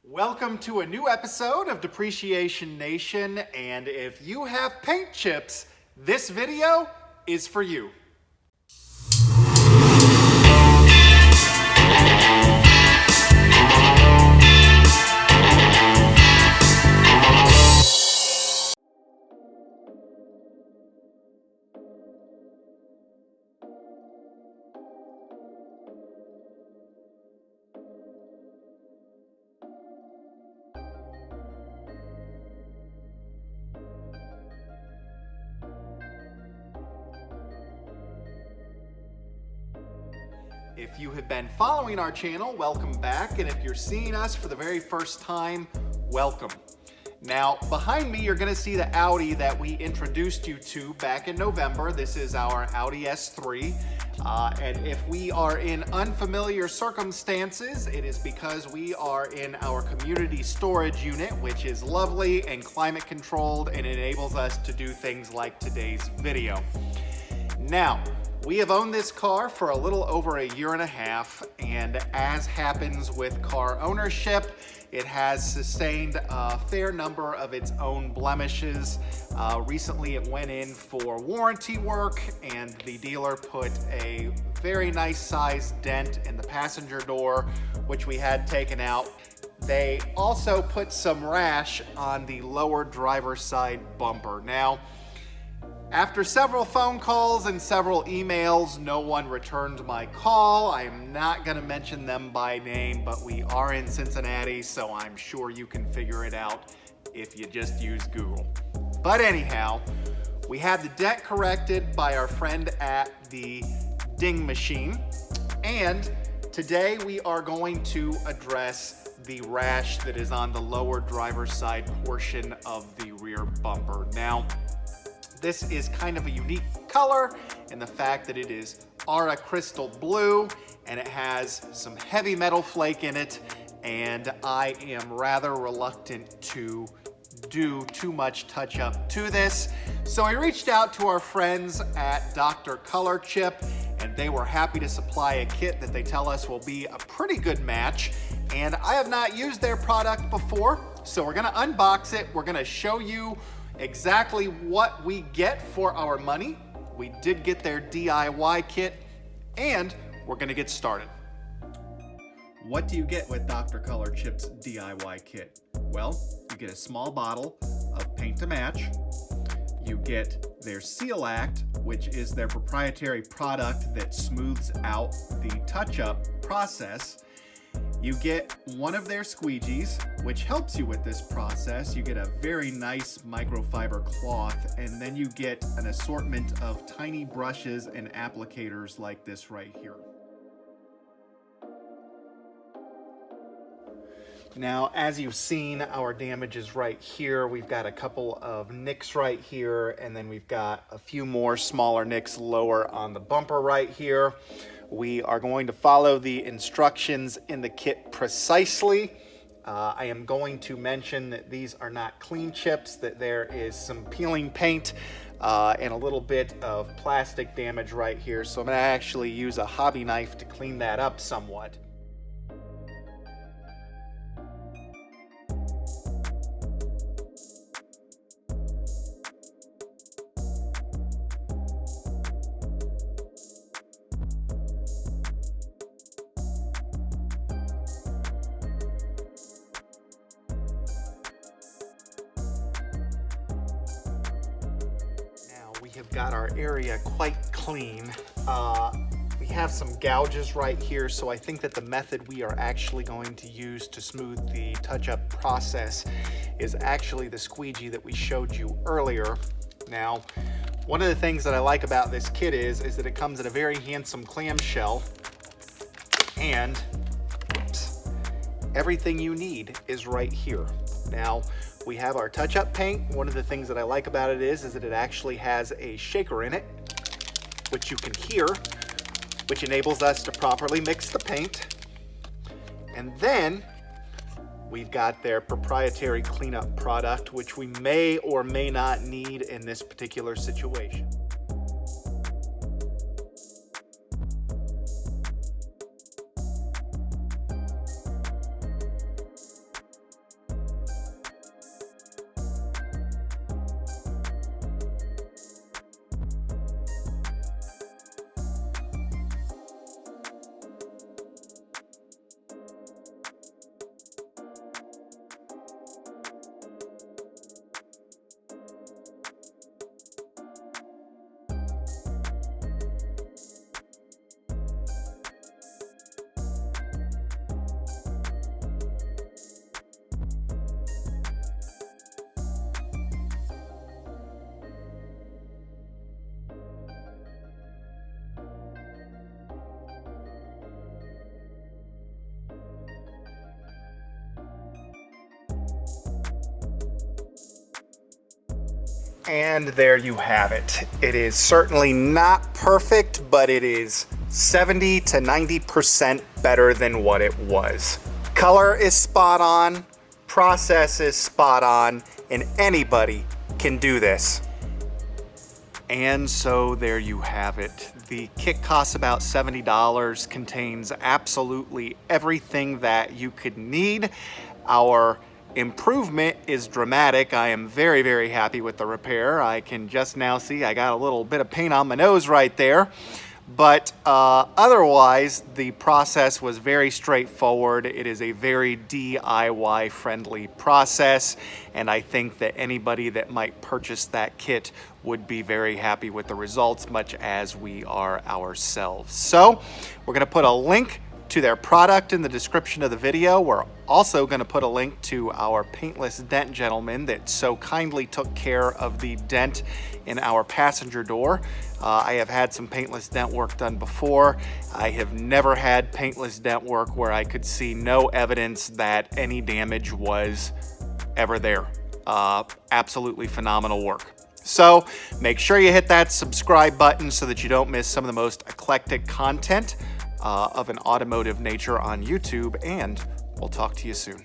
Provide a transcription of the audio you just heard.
Welcome to a new episode of Depreciation Nation, and if you have paint chips, this video is for you. If you have been following our channel, welcome back, and if you're seeing us for the very first time, welcome. Now, behind me, you're gonna see the Audi that we introduced you to back in November. This is our Audi S3, and if we are in unfamiliar circumstances, it is because we are in our community storage unit, which is lovely and climate controlled, and enables us to do things like today's video. Now, we have owned this car for a little over a year and a half, and as happens with car ownership, it has sustained a fair number of its own blemishes. Recently it went in for warranty work, and the dealer put a very nice sized dent in the passenger door, which we had taken out. They also put some rash on the lower driver's side bumper. Now, after several phone calls and several emails, no one returned my call. I am not going to mention them by name, but we are in Cincinnati, so I'm sure you can figure it out if you just use Google. But anyhow, we had the dent corrected by our friend at the Ding Machine, and today we are going to address the rash that is on the lower driver's side portion of the rear bumper. Now, this is kind of a unique color in the fact that it is Aura crystal blue and it has some heavy metal flake in it, and I am rather reluctant to do too much touch up to this. So I reached out to our friends at Dr. Colorchip, and they were happy to supply a kit that they tell us will be a pretty good match. And I have not used their product before, so we're gonna unbox it. We're gonna show you exactly what we get for our money. We did get their DIY kit, and we're gonna get started. What do you get with Dr. Colorchip's DIY kit? Well, you get a small bottle of paint to match. You get their Seal Act, which is their proprietary product that smooths out the touch-up process. You get one of their squeegees, which helps you with this process. You get a very nice microfiber cloth, and then you get an assortment of tiny brushes and applicators like this right here. Now, as you've seen, our damage is right here. We've got a couple of nicks right here, and then we've got a few more smaller nicks lower on the bumper right here. We are going to follow the instructions in the kit precisely. I am going to mention that these are not clean chips, that there is some peeling paint and a little bit of plastic damage right here. So I'm going to actually use a hobby knife to clean that up somewhat. We have got our area quite clean. We have some gouges right here, so I think that the method we are actually going to use to smooth the touch-up process is actually the squeegee that we showed you earlier. Now, one of the things that I like about this kit is that it comes in a very handsome clamshell, and everything you need is right here. Now, we have our touch-up paint. One of the things that I like about it is that it actually has a shaker in it, which you can hear, which enables us to properly mix the paint. And then we've got their proprietary cleanup product, which we may or may not need in this particular situation. And there you have it. It is certainly not perfect, but it is 70 to 90% better than what it was. Color is spot on, process is spot on, and anybody can do this. And so there you have it. The kit costs about $70, contains absolutely everything that you could need. Our improvement is dramatic. I am very, very happy with the repair. I can just now see I got a little bit of paint on my nose right there. But otherwise, the process was very straightforward. It is a very DIY friendly process, and I think that anybody that might purchase that kit would be very happy with the results, much as we are ourselves. So we're gonna put a link to their product in the description of the video. We're also going to put a link to our paintless dent gentleman that so kindly took care of the dent in our passenger door. I have had some paintless dent work done before. I have never had paintless dent work where I could see no evidence that any damage was ever there. Absolutely phenomenal work. So make sure you hit that subscribe button so that you don't miss some of the most eclectic content of an automotive nature on YouTube, and we'll talk to you soon.